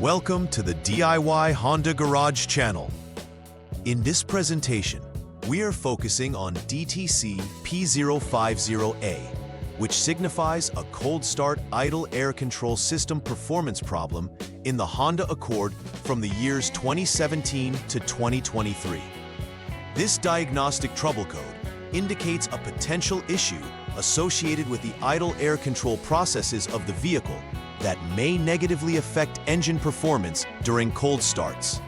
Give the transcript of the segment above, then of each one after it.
Welcome to the DIY Honda Garage channel. In this presentation, we are focusing on DTC P050A, which signifies a cold start idle air control system performance problem in the Honda Accord from the years 2017 to 2023. This diagnostic trouble code indicates a potential issue associated with the idle air control processes of the vehicle that may negatively affect engine performance during cold starts.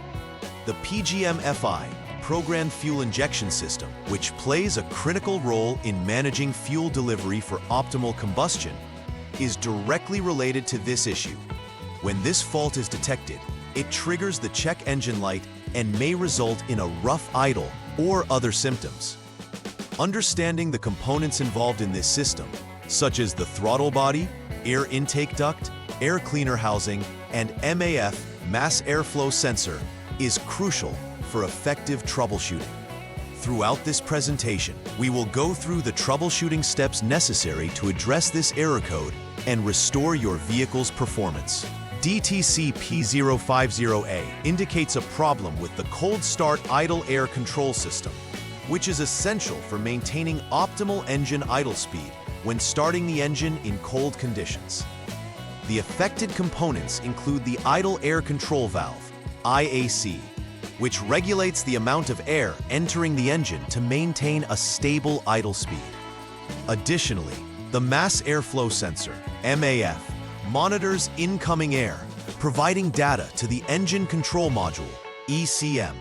The PGM-FI, Programmed Fuel Injection System, which plays a critical role in managing fuel delivery for optimal combustion, is directly related to this issue. When this fault is detected, it triggers the check engine light and may result in a rough idle or other symptoms. Understanding the components involved in this system, such as the throttle body, air intake duct, air cleaner housing, and MAF, mass airflow sensor, is crucial for effective troubleshooting. Throughout this presentation, we will go through the troubleshooting steps necessary to address this error code and restore your vehicle's performance. DTC P050A indicates a problem with the cold start idle air control system, which is essential for maintaining optimal engine idle speed when starting the engine in cold conditions. The affected components include the idle air control valve, IAC, which regulates the amount of air entering the engine to maintain a stable idle speed. Additionally, the mass airflow sensor, MAF, monitors incoming air, providing data to the engine control module, ECM.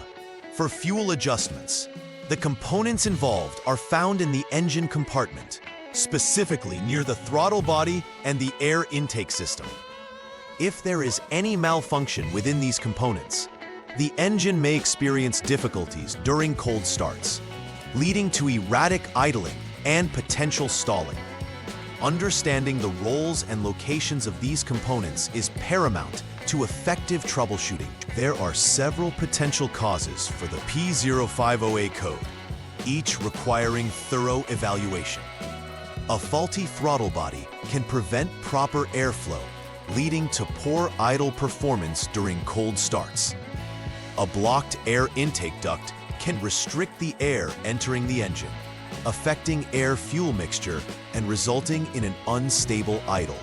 For fuel adjustments, the components involved are found in the engine compartment, specifically near the throttle body and the air intake system. If there is any malfunction within these components, the engine may experience difficulties during cold starts, leading to erratic idling and potential stalling. Understanding the roles and locations of these components is paramount to effective troubleshooting. There are several potential causes for the P050A code, each requiring thorough evaluation. A faulty throttle body can prevent proper airflow, leading to poor idle performance during cold starts. A blocked air intake duct can restrict the air entering the engine, affecting air-fuel mixture and resulting in an unstable idle.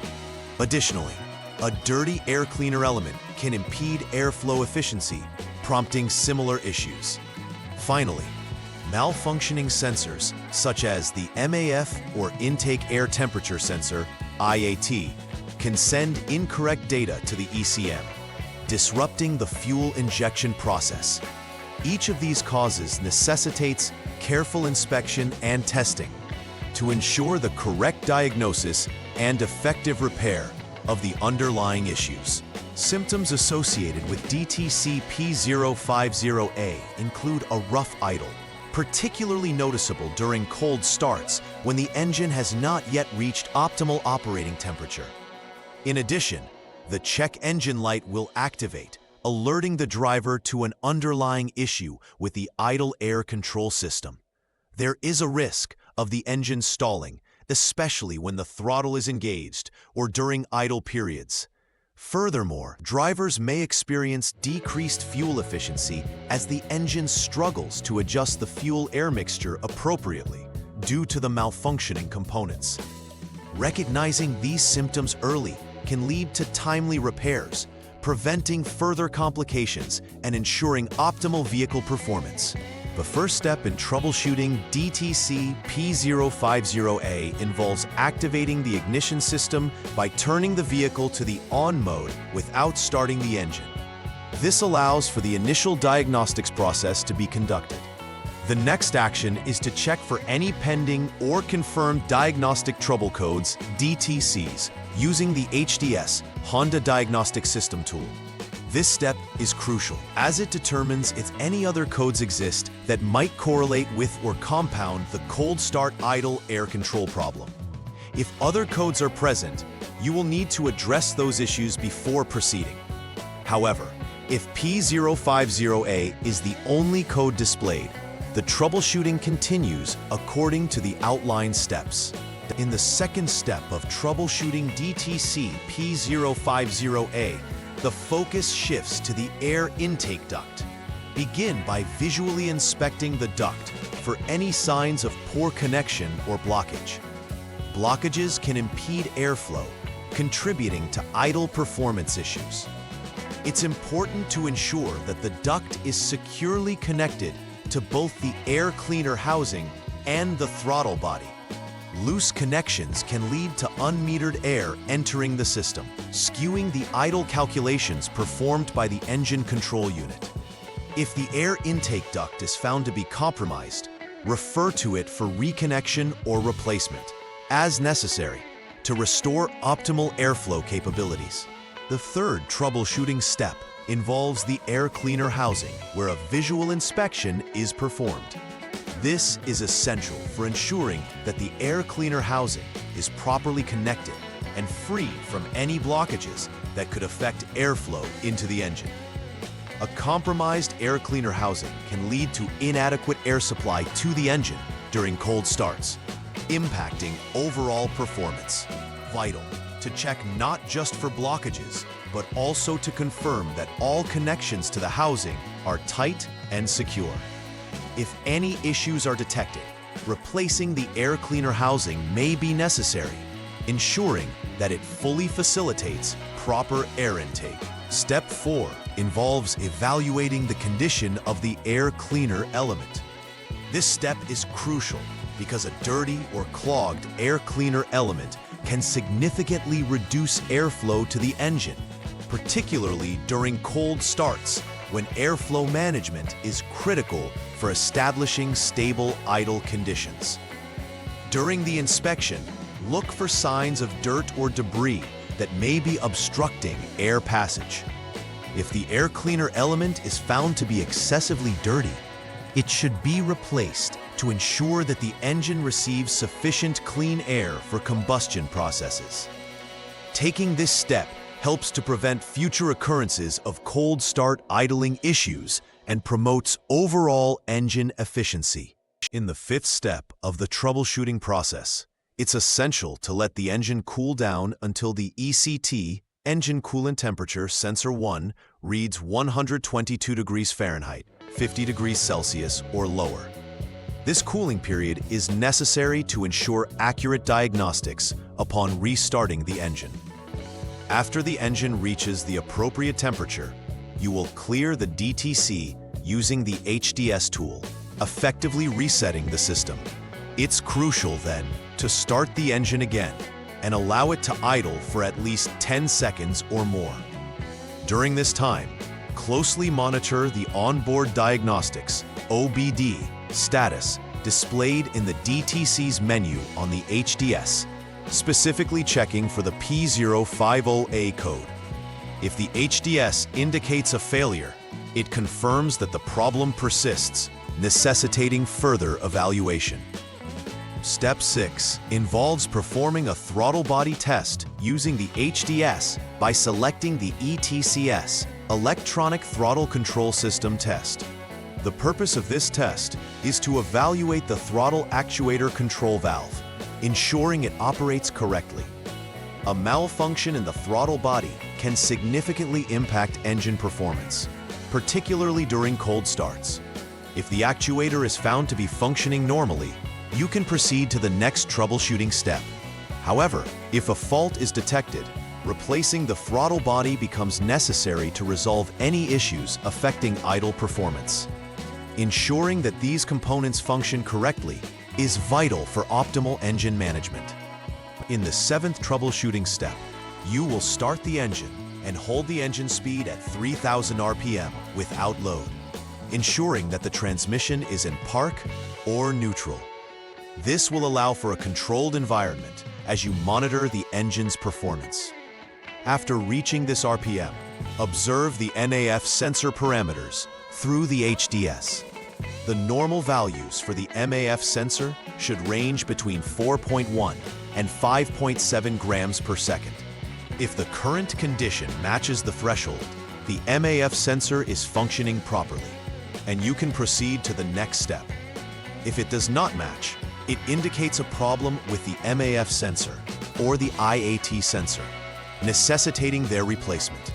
Additionally, a dirty air cleaner element can impede airflow efficiency, prompting similar issues. Finally, malfunctioning sensors, such as the MAF or intake air temperature sensor, IAT, can send incorrect data to the ECM, disrupting the fuel injection process. Each of these causes necessitates careful inspection and testing to ensure the correct diagnosis and effective repair of the underlying issues. Symptoms associated with DTC P050A include a rough idle, particularly noticeable during cold starts when the engine has not yet reached optimal operating temperature. In addition, the check engine light will activate, alerting the driver to an underlying issue with the idle air control system. There is a risk of the engine stalling, especially when the throttle is engaged or during idle periods. Furthermore, drivers may experience decreased fuel efficiency as the engine struggles to adjust the fuel-air mixture appropriately due to the malfunctioning components. Recognizing these symptoms early can lead to timely repairs, preventing further complications and ensuring optimal vehicle performance. The first step in troubleshooting DTC P050A involves activating the ignition system by turning the vehicle to the on mode without starting the engine. This allows for the initial diagnostics process to be conducted. The next action is to check for any pending or confirmed diagnostic trouble codes, DTCs, using the HDS, Honda Diagnostic System tool. This step is crucial, as it determines if any other codes exist that might correlate with or compound the cold start idle air control problem. If other codes are present, you will need to address those issues before proceeding. However, if P050A is the only code displayed, the troubleshooting continues according to the outlined steps. In the second step of troubleshooting DTC P050A, the focus shifts to the air intake duct. Begin by visually inspecting the duct for any signs of poor connection or blockage. Blockages can impede airflow, contributing to idle performance issues. It's important to ensure that the duct is securely connected to both the air cleaner housing and the throttle body. Loose connections can lead to unmetered air entering the system, skewing the idle calculations performed by the engine control unit. If the air intake duct is found to be compromised, refer to it for reconnection or replacement, as necessary, to restore optimal airflow capabilities. The third troubleshooting step involves the air cleaner housing, where a visual inspection is performed. This is essential for ensuring that the air cleaner housing is properly connected and free from any blockages that could affect airflow into the engine. A compromised air cleaner housing can lead to inadequate air supply to the engine during cold starts, impacting overall performance. Vital to check not just for blockages, but also to confirm that all connections to the housing are tight and secure. If any issues are detected, replacing the air cleaner housing may be necessary, ensuring that it fully facilitates proper air intake. Step 4 involves evaluating the condition of the air cleaner element. This step is crucial because a dirty or clogged air cleaner element can significantly reduce airflow to the engine, particularly during cold starts when airflow management is critical for establishing stable idle conditions. During the inspection, look for signs of dirt or debris that may be obstructing air passage. If the air cleaner element is found to be excessively dirty, it should be replaced to ensure that the engine receives sufficient clean air for combustion processes. Taking this step helps to prevent future occurrences of cold start idling issues and promotes overall engine efficiency. In the fifth step of the troubleshooting process, it's essential to let the engine cool down until the ECT, engine coolant temperature sensor 1, reads 122 degrees Fahrenheit, 50 degrees Celsius or lower. This cooling period is necessary to ensure accurate diagnostics upon restarting the engine. After the engine reaches the appropriate temperature, you will clear the DTC using the HDS tool, effectively resetting the system. It's crucial then to start the engine again and allow it to idle for at least 10 seconds or more. During this time, closely monitor the onboard diagnostics (OBD) status displayed in the DTC's menu on the HDS, specifically checking for the P050A code. If the HDS indicates a failure, it confirms that the problem persists, necessitating further evaluation. Step 6 involves performing a throttle body test using the HDS by selecting the ETCS, Electronic Throttle Control System test. The purpose of this test is to evaluate the throttle actuator control valve, ensuring it operates correctly. A malfunction in the throttle body can significantly impact engine performance, particularly during cold starts. If the actuator is found to be functioning normally, you can proceed to the next troubleshooting step. However, if a fault is detected, replacing the throttle body becomes necessary to resolve any issues affecting idle performance. Ensuring that these components function correctly is vital for optimal engine management. In the seventh troubleshooting step, you will start the engine and hold the engine speed at 3,000 RPM without load, ensuring that the transmission is in park or neutral. This will allow for a controlled environment as you monitor the engine's performance. After reaching this RPM, observe the NAF sensor parameters through the HDS. The normal values for the MAF sensor should range between 4.1 and 5.7 grams per second. If the current condition matches the threshold, the MAF sensor is functioning properly, and you can proceed to the next step. If it does not match, it indicates a problem with the MAF sensor or the IAT sensor, necessitating their replacement.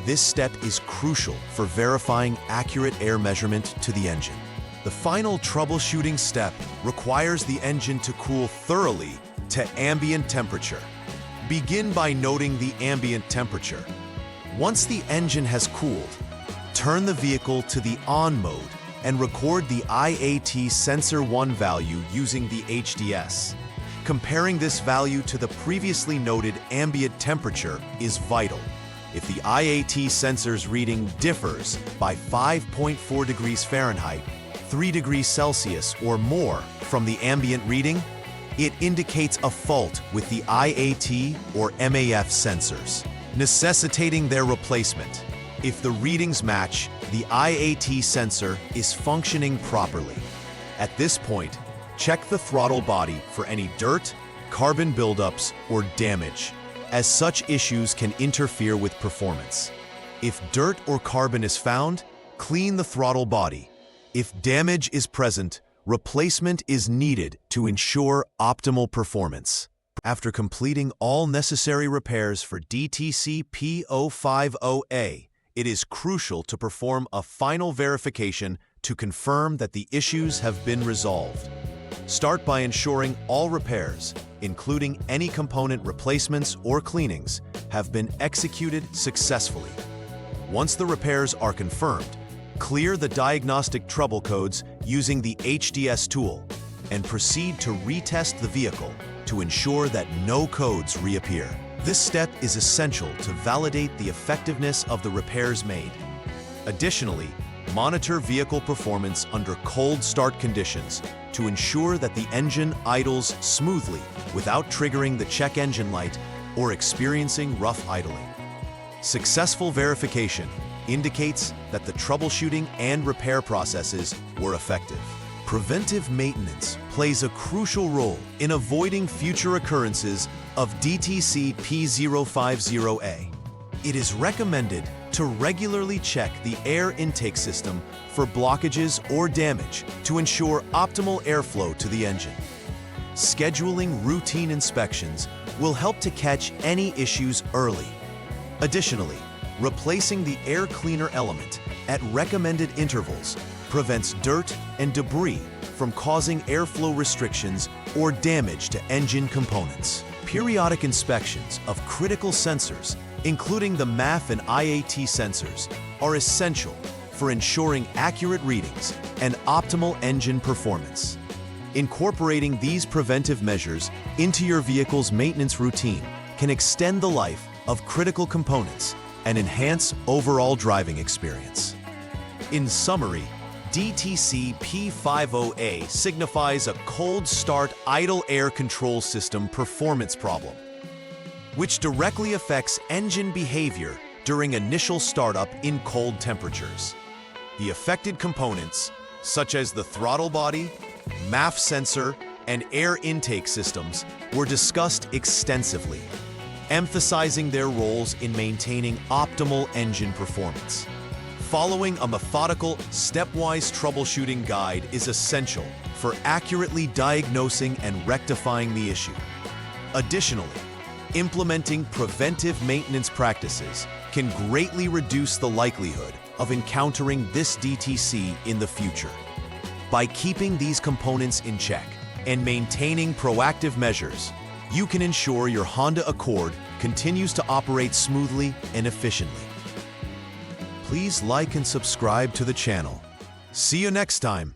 This step is crucial for verifying accurate air measurement to the engine. The final troubleshooting step requires the engine to cool thoroughly to ambient temperature. Begin by noting the ambient temperature. Once the engine has cooled, turn the vehicle to the on mode and record the IAT sensor 1 value using the HDS. Comparing this value to the previously noted ambient temperature is vital. If the IAT sensor's reading differs by 5.4 degrees Fahrenheit, 3 degrees Celsius or more from the ambient reading, it indicates a fault with the IAT or MAF sensors, necessitating their replacement. If the readings match, the IAT sensor is functioning properly. At this point, check the throttle body for any dirt, carbon buildups, or damage, as such issues can interfere with performance. If dirt or carbon is found, clean the throttle body. If damage is present, replacement is needed to ensure optimal performance. After completing all necessary repairs for DTC P050A, it is crucial to perform a final verification to confirm that the issues have been resolved. Start by ensuring all repairs, including any component replacements or cleanings, have been executed successfully. Once the repairs are confirmed, clear the diagnostic trouble codes using the HDS tool and proceed to retest the vehicle to ensure that no codes reappear. This step is essential to validate the effectiveness of the repairs made. Additionally, monitor vehicle performance under cold start conditions to ensure that the engine idles smoothly without triggering the check engine light or experiencing rough idling. Successful verification indicates that the troubleshooting and repair processes were effective. Preventive maintenance plays a crucial role in avoiding future occurrences of DTC P050A. It is recommended to regularly check the air intake system for blockages or damage to ensure optimal airflow to the engine. Scheduling routine inspections will help to catch any issues early. Additionally, replacing the air cleaner element at recommended intervals prevents dirt and debris from causing airflow restrictions or damage to engine components. Periodic inspections of critical sensors, including the MAF and IAT sensors, are essential for ensuring accurate readings and optimal engine performance. Incorporating these preventive measures into your vehicle's maintenance routine can extend the life of critical components and enhance overall driving experience. In summary, DTC P050A signifies a cold start idle air control system performance problem, which directly affects engine behavior during initial startup in cold temperatures. The affected components, such as the throttle body, MAF sensor, and air intake systems, were discussed extensively, emphasizing their roles in maintaining optimal engine performance. Following a methodical, stepwise troubleshooting guide is essential for accurately diagnosing and rectifying the issue. Additionally, implementing preventive maintenance practices can greatly reduce the likelihood of encountering this DTC in the future. By keeping these components in check and maintaining proactive measures, you can ensure your Honda Accord continues to operate smoothly and efficiently. Please like and subscribe to the channel. See you next time.